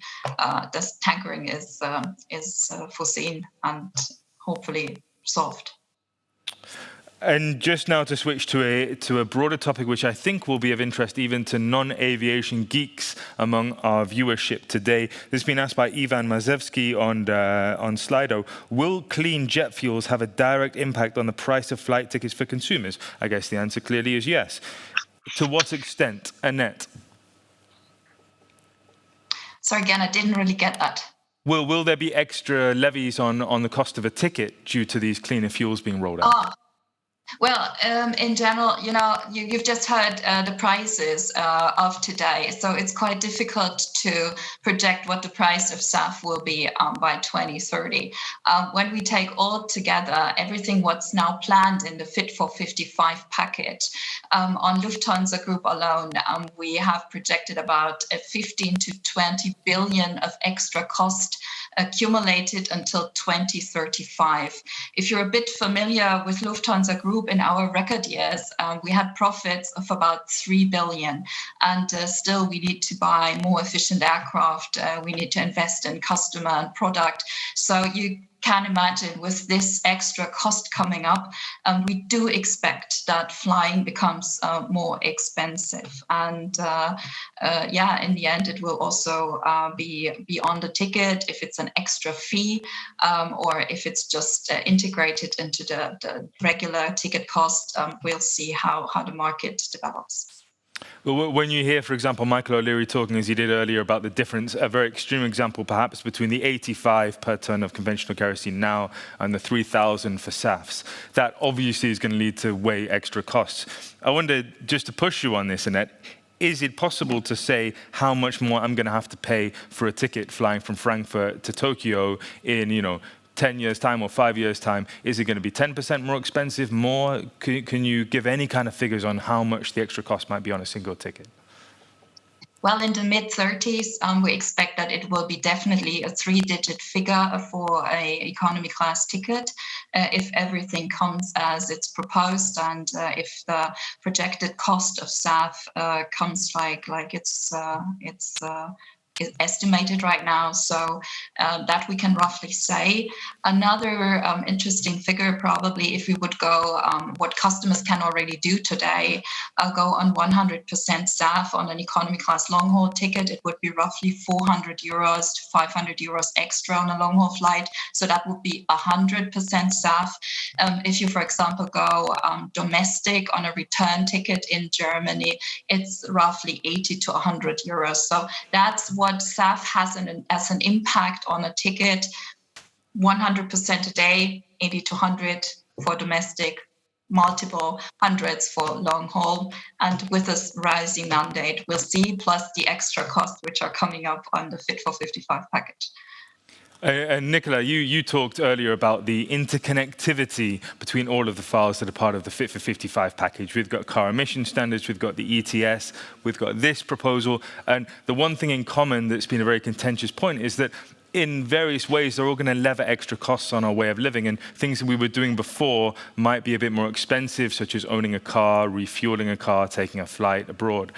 This tankering is foreseen and hopefully solved. And just now to switch to a broader topic, which I think will be of interest even to non-aviation geeks among our viewership today. This has been asked by Ivan Mazevsky on Slido. Will clean jet fuels have a direct impact on the price of flight tickets for consumers? I guess the answer clearly is yes. To what extent, Annette? So again, I didn't really get that. Will there be extra levies on the cost of a ticket due to these cleaner fuels being rolled out? Well, in general, you've just heard the prices of today, so it's quite difficult to project what the price of SAF will be by 2030. When we take all together everything what's now planned in the Fit for 55 package, on Lufthansa Group alone, we have projected about 15 to 20 billion of extra cost accumulated until 2035. If you're a bit familiar with Lufthansa Group, in our record years, we had profits of about 3 billion. And still we need to buy more efficient aircraft. We need to invest in customer and product. So you can imagine with this extra cost coming up, we do expect that flying becomes more expensive. And in the end, it will also be on the ticket if it's an extra fee or if it's just integrated into the regular ticket cost. We'll see how the market develops. Well, when you hear, for example, Michael O'Leary talking, as he did earlier, about the difference, a very extreme example perhaps, between the 85 per tonne of conventional kerosene now and the 3,000 for SAFs, that obviously is going to lead to way extra costs. I wonder, just to push you on this, Annette, is it possible to say how much more I'm going to have to pay for a ticket flying from Frankfurt to Tokyo in, 10 years' time or 5 years' time? Is it going to be 10% more expensive, more? Can you give any kind of figures on how much the extra cost might be on a single ticket? Well, in the mid-30s, we expect that it will be definitely a 3-digit figure for an economy class ticket if everything comes as it's proposed and if the projected cost of SAF comes like it's estimated right now, so that we can roughly say. Another interesting figure, probably, if we would go what customers can already do today, go on 100% SAF on an economy class long haul ticket, it would be roughly 400 euros to 500 euros extra on a long haul flight. So that would be 100% SAF. If you, for example, go domestic on a return ticket in Germany, it's roughly 80 to 100 euros. So that's what SAF has as an impact on a ticket. 100% a day, 80 to 100 for domestic, multiple hundreds for long haul. And with this rising mandate, we'll see, plus the extra costs which are coming up on the Fit for 55 package. And Nicola, you talked earlier about the interconnectivity between all of the files that are part of the Fit for 55 package. We've got car emission standards, we've got the ETS, we've got this proposal. And the one thing in common that's been a very contentious point is that in various ways, they're all going to lever extra costs on our way of living, and things that we were doing before might be a bit more expensive, such as owning a car, refueling a car, taking a flight abroad.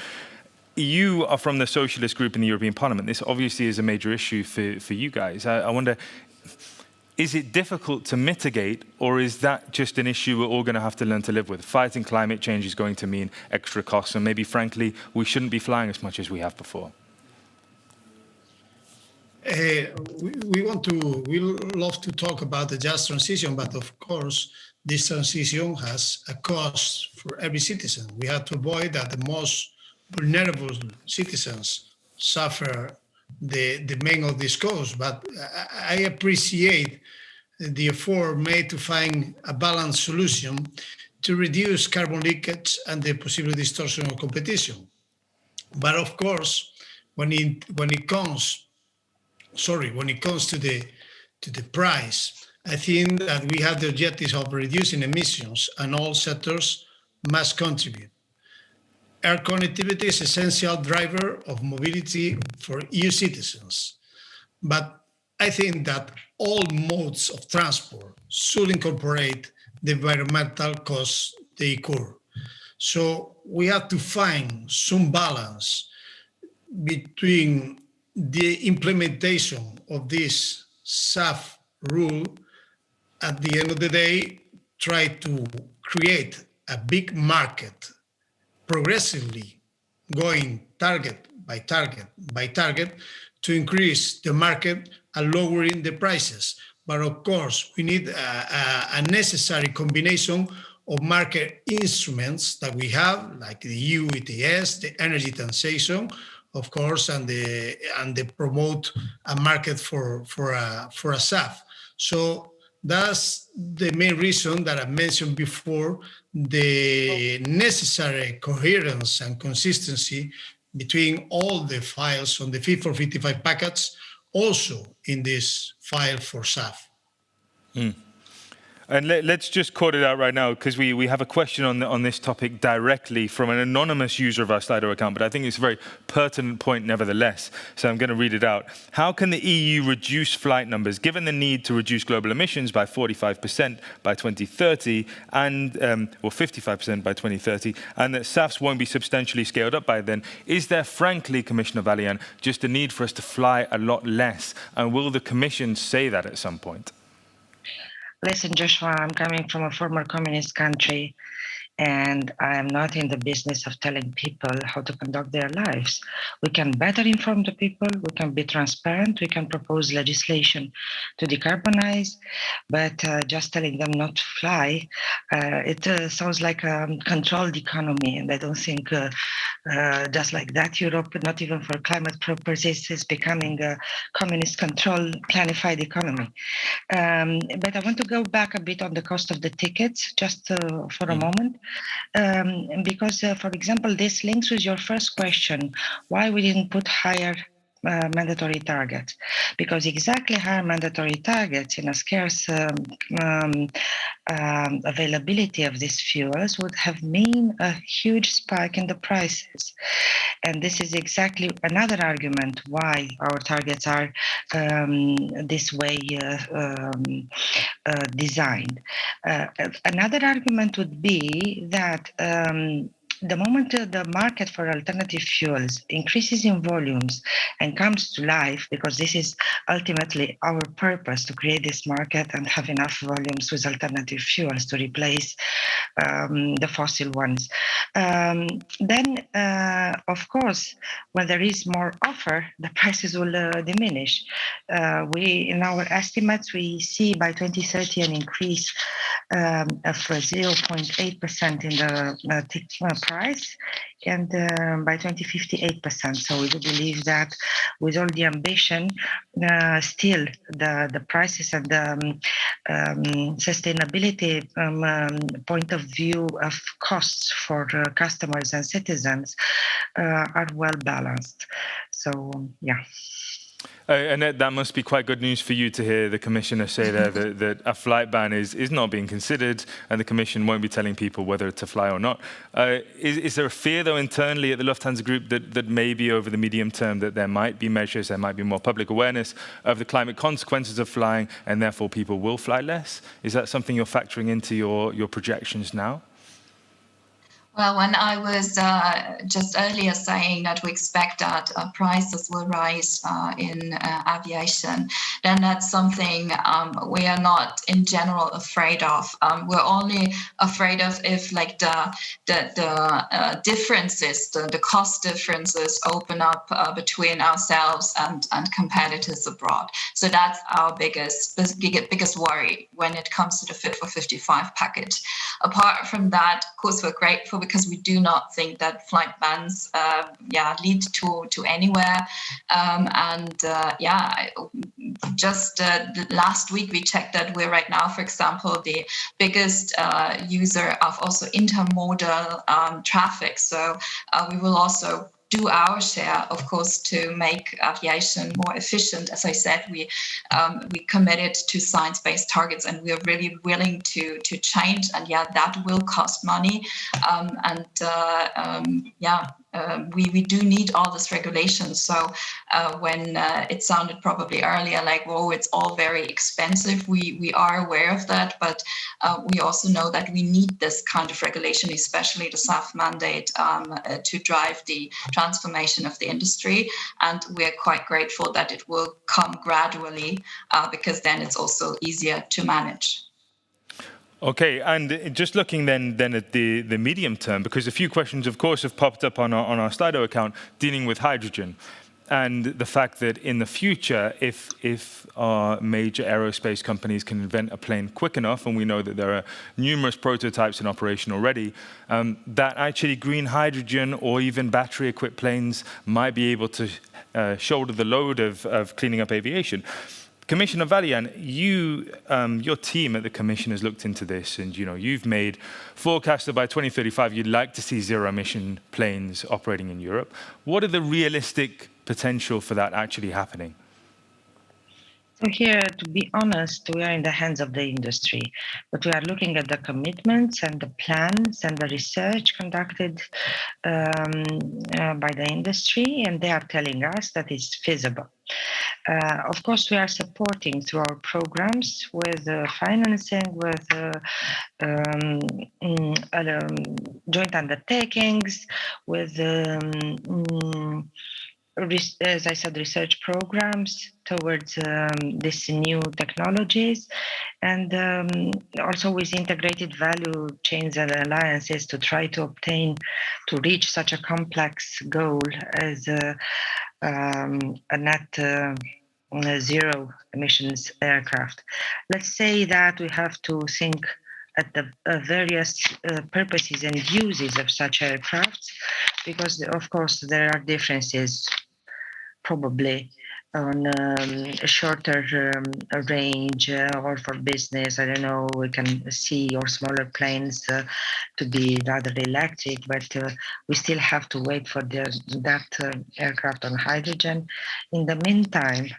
You are from the Socialist group in the European Parliament. This obviously is a major issue for you guys. I wonder, is it difficult to mitigate, or is that just an issue we're all going to have to learn to live with? Fighting climate change is going to mean extra costs, and maybe, frankly, we shouldn't be flying as much as we have before. We love to talk about the just transition, but of course, this transition has a cost for every citizen. We have to avoid that the most vulnerable citizens suffer the main of this cost. But I appreciate the effort made to find a balanced solution to reduce carbon leakage and the possible distortion of competition. But of course, when it comes to the price, I think that we have the objectives of reducing emissions, and all sectors must contribute. Air connectivity is an essential driver of mobility for EU citizens, but I think that all modes of transport should incorporate the environmental costs they incur. So we have to find some balance between the implementation of this SAF rule. At the end of the day, try to create a big market, progressively going target by target to increase the market and lowering the prices. But of course, we need a necessary combination of market instruments that we have, like the EU ETS, the energy transition, of course, and the promote a market for a SAF. So that's the main reason that I mentioned before, the necessary coherence and consistency between all the files on the Fit for 55 package, also in this file for SAF. And let's just quote it out right now, because we have a question on this topic directly from an anonymous user of our Slido account, but I think it's a very pertinent point nevertheless. So I'm going to read it out. How can the EU reduce flight numbers, given the need to reduce global emissions by 45% by 2030, and or 55% by 2030, and that SAFs won't be substantially scaled up by then? Is there, frankly, Commissioner Vălean, just a need for us to fly a lot less? And will the Commission say that at some point? Listen, Joshua, I'm coming from a former communist country, and I am not in the business of telling people how to conduct their lives. We can better inform the people, we can be transparent, we can propose legislation to decarbonize, but just telling them not to fly, it sounds like a controlled economy, and I don't think just like that Europe, not even for climate purposes, is becoming a communist-controlled, planified economy. But I want to go back a bit on the cost of the tickets, just for a moment. Because, for example, this links with your first question, why we didn't put higher mandatory targets, because exactly higher mandatory targets in a scarce availability of these fuels would have mean a huge spike in the prices. And this is exactly another argument why our targets are this way designed. Another argument would be that the moment the market for alternative fuels increases in volumes and comes to life, because this is ultimately our purpose, to create this market and have enough volumes with alternative fuels to replace the fossil ones, then of course, when there is more offer, the prices will diminish. In our estimates, we see by 2030 an increase of 0.8% in the price, and by 2050, 8%. So we do believe that with all the ambition, still the prices and the sustainability point of view of costs for customers and citizens are well balanced. So, yeah. And that must be quite good news for you to hear the Commissioner say there that a flight ban is not being considered and the Commission won't be telling people whether to fly or not. Is there a fear, though, internally at the Lufthansa Group that maybe over the medium term that there might be measures, there might be more public awareness of the climate consequences of flying and therefore people will fly less? Is that something you're factoring into your projections now? Well, when I was just earlier saying that we expect that prices will rise in aviation, then that's something we are not in general afraid of. We're only afraid of if like the differences, the cost differences open up between ourselves and competitors abroad. So that's our biggest worry when it comes to the Fit for 55 package. Apart from that, of course, we're grateful because we do not think that flight bans lead to anywhere. Just last week we checked that we're right now, for example, the biggest user of also intermodal traffic. So we will also do our share, of course, to make aviation more efficient. As I said, we committed to science-based targets, and we are really willing to change. And that will cost money. We do need all this regulation. So when it sounded probably earlier like, oh, it's all very expensive, we are aware of that, but we also know that we need this kind of regulation, especially the SAF mandate, to drive the transformation of the industry. And we're quite grateful that it will come gradually because then it's also easier to manage. Okay, and just looking then at the medium term, because a few questions, of course, have popped up on our Slido account dealing with hydrogen, and the fact that in the future, if our major aerospace companies can invent a plane quick enough, and we know that there are numerous prototypes in operation already, that actually green hydrogen or even battery-equipped planes might be able to shoulder the load of cleaning up aviation. Commissioner Vălean, your team at the Commission has looked into this, and you've made forecasts that by 2035 you'd like to see zero-emission planes operating in Europe. What are the realistic potential for that actually happening? So here, to be honest, we are in the hands of the industry, but we are looking at the commitments and the plans and the research conducted by the industry, and they are telling us that it's feasible. Of course, we are supporting through our programs with financing, with joint undertakings, with as I said, research programs towards these new technologies, and also with integrated value chains and alliances to try to reach such a complex goal as a net zero emissions aircraft. Let's say that we have to think at the various purposes and uses of such aircrafts, because of course there are differences probably on a shorter range or for business. I don't know, we can see your smaller planes to be rather electric, but we still have to wait for that aircraft on hydrogen. In the meantime,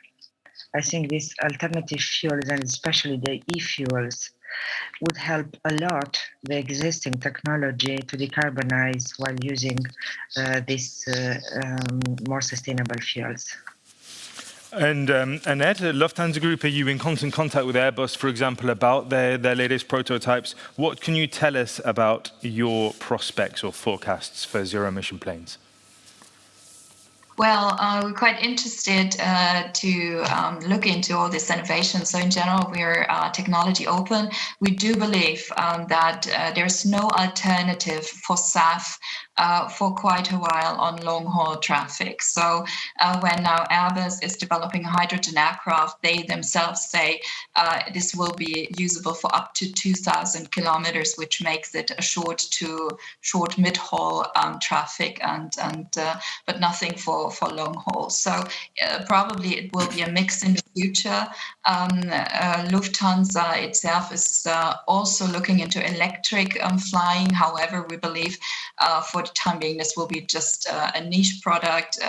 I think these alternative fuels, and especially the e-fuels, would help a lot the existing technology to decarbonize while using these more sustainable fuels. And Annette, Lufthansa Group, are you in constant contact with Airbus, for example, about their latest prototypes? What can you tell us about your prospects or forecasts for zero-emission planes? Well, we're quite interested to look into all this innovation. So in general, we're technology open. We do believe that there's no alternative for SAF for quite a while on long-haul traffic. So when now Airbus is developing a hydrogen aircraft, they themselves say this will be usable for up to 2,000 kilometers, which makes it a short mid-haul traffic, but nothing for long haul. So probably it will be a mix in the future. Lufthansa itself is also looking into electric flying. However, we believe for the time being, this will be just a niche product.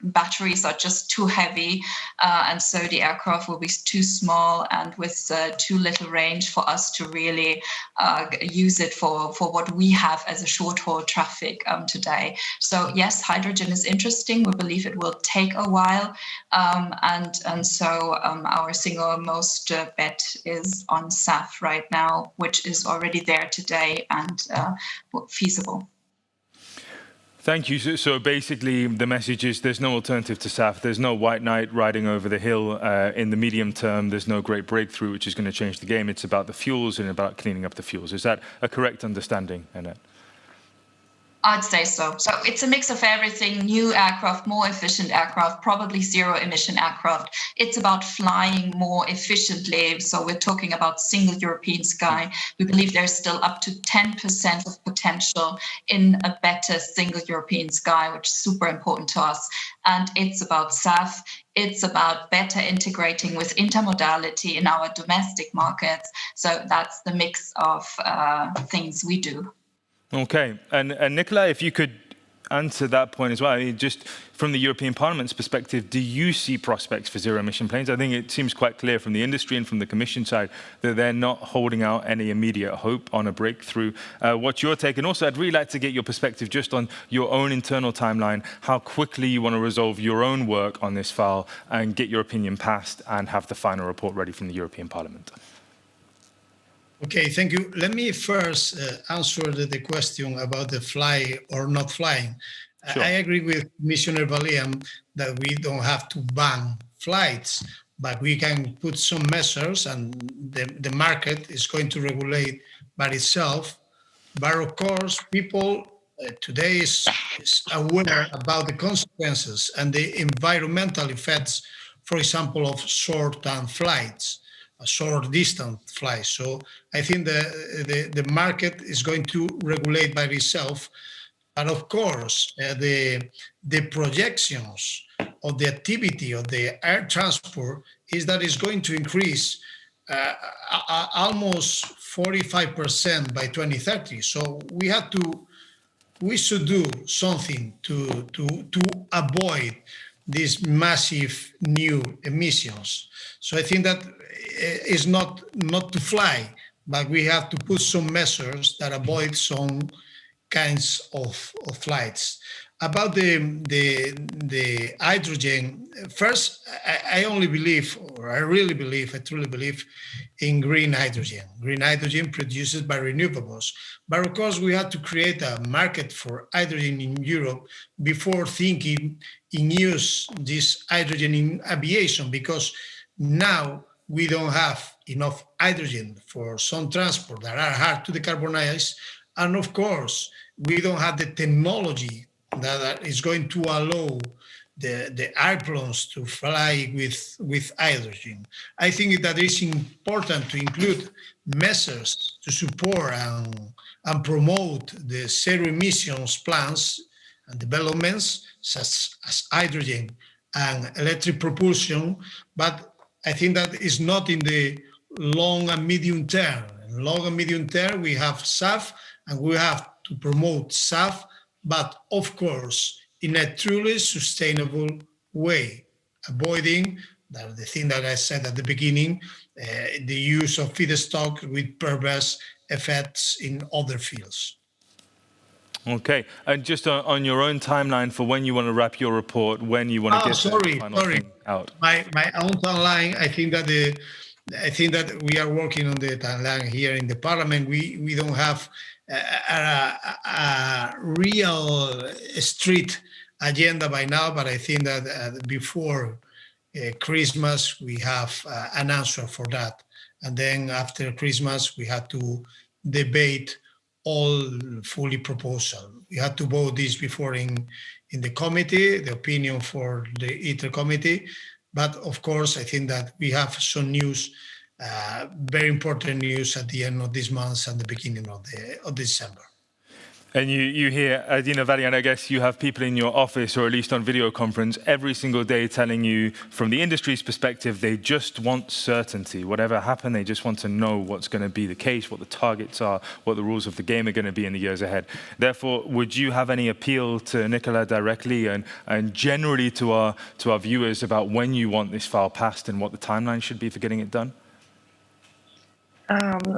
Batteries are just too heavy, and so the aircraft will be too small and with too little range for us to really use it for what we have as a short-haul traffic today. So yes, hydrogen is interesting. We believe it will take a while, and so our single most bet is on SAF right now, which is already there today and feasible. Thank you. So basically, the message is there's no alternative to SAF. There's no white knight riding over the hill in the medium term. There's no great breakthrough which is going to change the game. It's about the fuels and about cleaning up the fuels. Is that a correct understanding, Annette? I'd say so. So it's a mix of everything, new aircraft, more efficient aircraft, probably zero emission aircraft. It's about flying more efficiently. So we're talking about single European sky. We believe there's still up to 10% of potential in a better single European sky, which is super important to us. And it's about SAF. It's about better integrating with intermodality in our domestic markets. So that's the mix of things we do. Okay, and Nicola, if you could answer that point as well. I mean, just from the European Parliament's perspective, do you see prospects for zero-emission planes? I think it seems quite clear from the industry and from the Commission side that they're not holding out any immediate hope on a breakthrough. What's your take? And also, I'd really like to get your perspective just on your own internal timeline, how quickly you want to resolve your own work on this file and get your opinion passed and have the final report ready from the European Parliament. Okay, thank you. Let me first answer the question about the fly or not flying. Sure. I agree with Commissioner Valiam that we don't have to ban flights, but we can put some measures and the market is going to regulate by itself. But of course, people today is aware about the consequences and the environmental effects, for example, of short-term flights. Short distance flights. So I think the market is going to regulate by itself. But of course, the projections of the activity of the air transport is that it's going to increase almost 45% by 2030. So we should do something to avoid these massive new emissions. So I think that is not to fly, but we have to put some measures that avoid some kinds of flights. About the hydrogen, first, I truly believe in green hydrogen. Green hydrogen produced by renewables. But of course, we have to create a market for hydrogen in Europe before thinking in use this hydrogen in aviation, because now we don't have enough hydrogen for some transport that are hard to decarbonize. And of course, we don't have the technology that is going to allow the airplanes to fly with hydrogen. I think that it's important to include measures to support and promote the zero emissions plans and developments such as hydrogen and electric propulsion, but I think that is not in the long and medium term. In long and medium term, we have SAF, and we have to promote SAF, but of course, in a truly sustainable way, avoiding the thing that I said at the beginning, the use of feedstock with perverse effects in other fields. Okay, and just on your own timeline for when you want to wrap your report, when you want to get the final thing out. My own timeline, I think that we are working on the timeline here in the Parliament. We don't have a real strict agenda by now, but I think that before Christmas we have an answer for that, and then after Christmas we have to debate all fully proposal. We had to vote this before in the committee, the opinion for the ITER committee. But of course, I think that we have some news, very important news at the end of this month and the beginning of December. And you hear, Dina Valian, I guess you have people in your office or at least on video conference every single day telling you from the industry's perspective, they just want certainty. Whatever happened, they just want to know what's going to be the case, what the targets are, what the rules of the game are going to be in the years ahead. Therefore, would you have any appeal to Nicola directly and generally to our viewers about when you want this file passed and what the timeline should be for getting it done?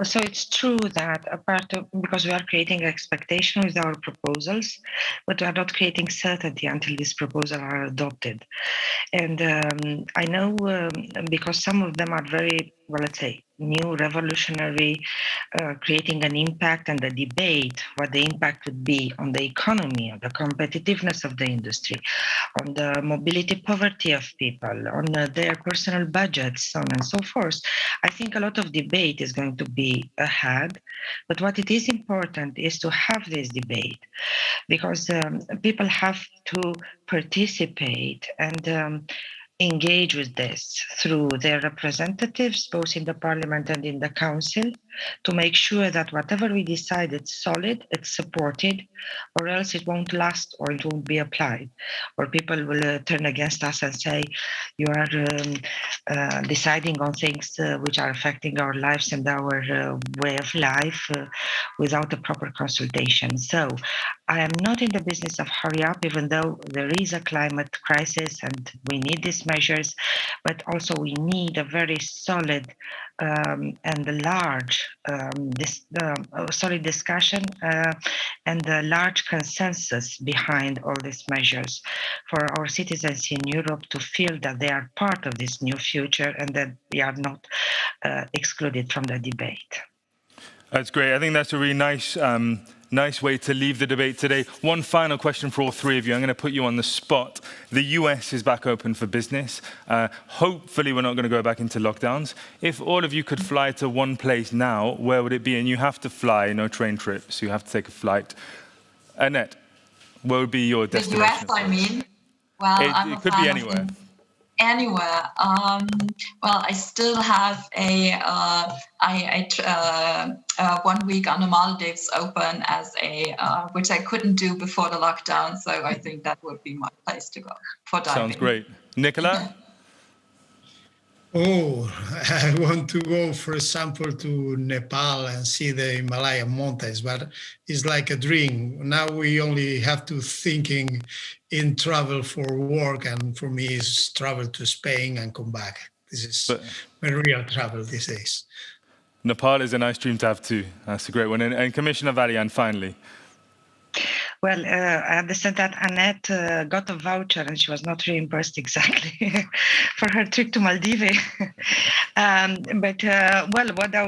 So it's true that because we are creating expectation with our proposals, but we are not creating certainty until these proposals are adopted. And I know because some of them are very, well, let's say, new, revolutionary, creating an impact and a debate, what the impact would be on the economy, on the competitiveness of the industry, on the mobility poverty of people, on their personal budgets, so on and so forth. I think a lot of debate is going to be ahead, but what it is important is to have this debate because people have to participate and engage with this through their representatives, both in the parliament and in the council, to make sure that whatever we decide, it's solid, it's supported, or else it won't last or it won't be applied. Or people will turn against us and say, you are deciding on things which are affecting our lives and our way of life without a proper consultation. So I am not in the business of hurry up, even though there is a climate crisis and we need these measures, but also we need a very solid and large solid discussion and a large consensus behind all these measures for our citizens in Europe to feel that they are part of this new future and that they are not excluded from the debate. That's great. I think that's a really nice way to leave the debate today. One final question for all three of you. I'm going to put you on the spot. The US is back open for business. Hopefully, we're not going to go back into lockdowns. If all of you could fly to one place now, where would it be? And you have to fly, no train trips. You have to take a flight. Annette, where would be your destination? The US, I mean. Well, it could be anywhere. Anywhere. Well, I still have a 1 week on the Maldives open as which I couldn't do before the lockdown. So I think that would be my place to go for diving. Sounds great. Nicola? Oh, I want to go, for example, to Nepal and see the Himalayan mountains, but it's like a dream. Now we only have to thinking in travel for work, and for me is travel to Spain and come back. This is my real travel these days. Nepal is a nice dream to have too. That's a great one. And Commissioner Valian, finally. Well, I understand that Annette got a voucher and she was not reimbursed exactly for her trip to Maldives.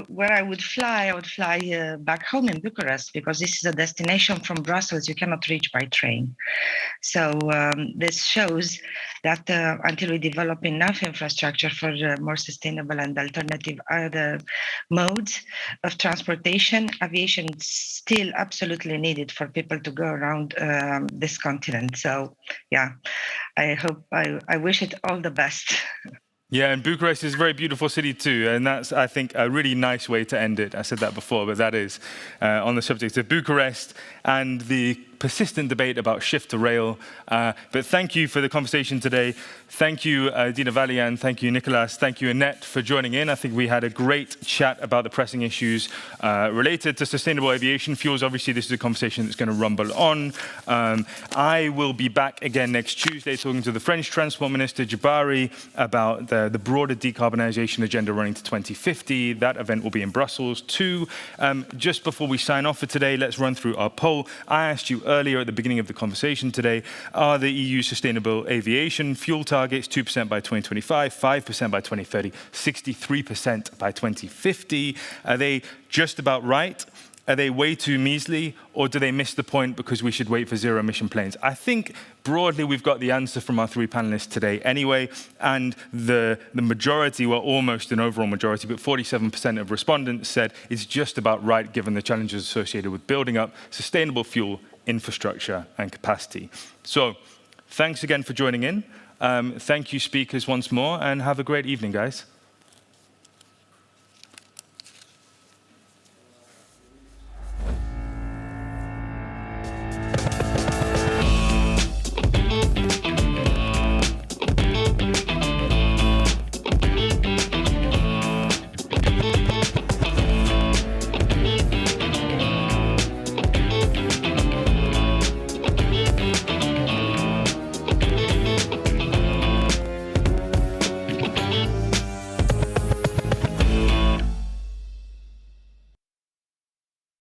Where I would fly back home in Bucharest, because this is a destination from Brussels you cannot reach by train. So this shows that until we develop enough infrastructure for more sustainable and alternative other modes of transportation, aviation is still absolutely needed for people to go around this continent. So, yeah, I wish it all the best. Yeah, and Bucharest is a very beautiful city too, and that's, I think, a really nice way to end it. I said that before, but that is on the subject of Bucharest and the persistent debate about shift to rail. But thank you for the conversation today. Thank you, Dina Valian. Thank you, Nicolas. Thank you, Annette, for joining in. I think we had a great chat about the pressing issues related to sustainable aviation fuels. Obviously, this is a conversation that's going to rumble on. I will be back again next Tuesday talking to the French Transport Minister, Jabari, about the broader decarbonization agenda running to 2050. That event will be in Brussels too. Just before we sign off for today, let's run through our poll. I asked you earlier at the beginning of the conversation today, are the EU sustainable aviation fuel targets 2% by 2025, 5% by 2030, 63% by 2050? Are they just about right? Are they way too measly, or do they miss the point because we should wait for zero-emission planes? I think broadly we've got the answer from our three panelists today anyway, and the majority, well, almost an overall majority, but 47% of respondents said it's just about right given the challenges associated with building up sustainable fuel infrastructure and capacity. So thanks again for joining in. Thank you, speakers, once more, and have a great evening, guys.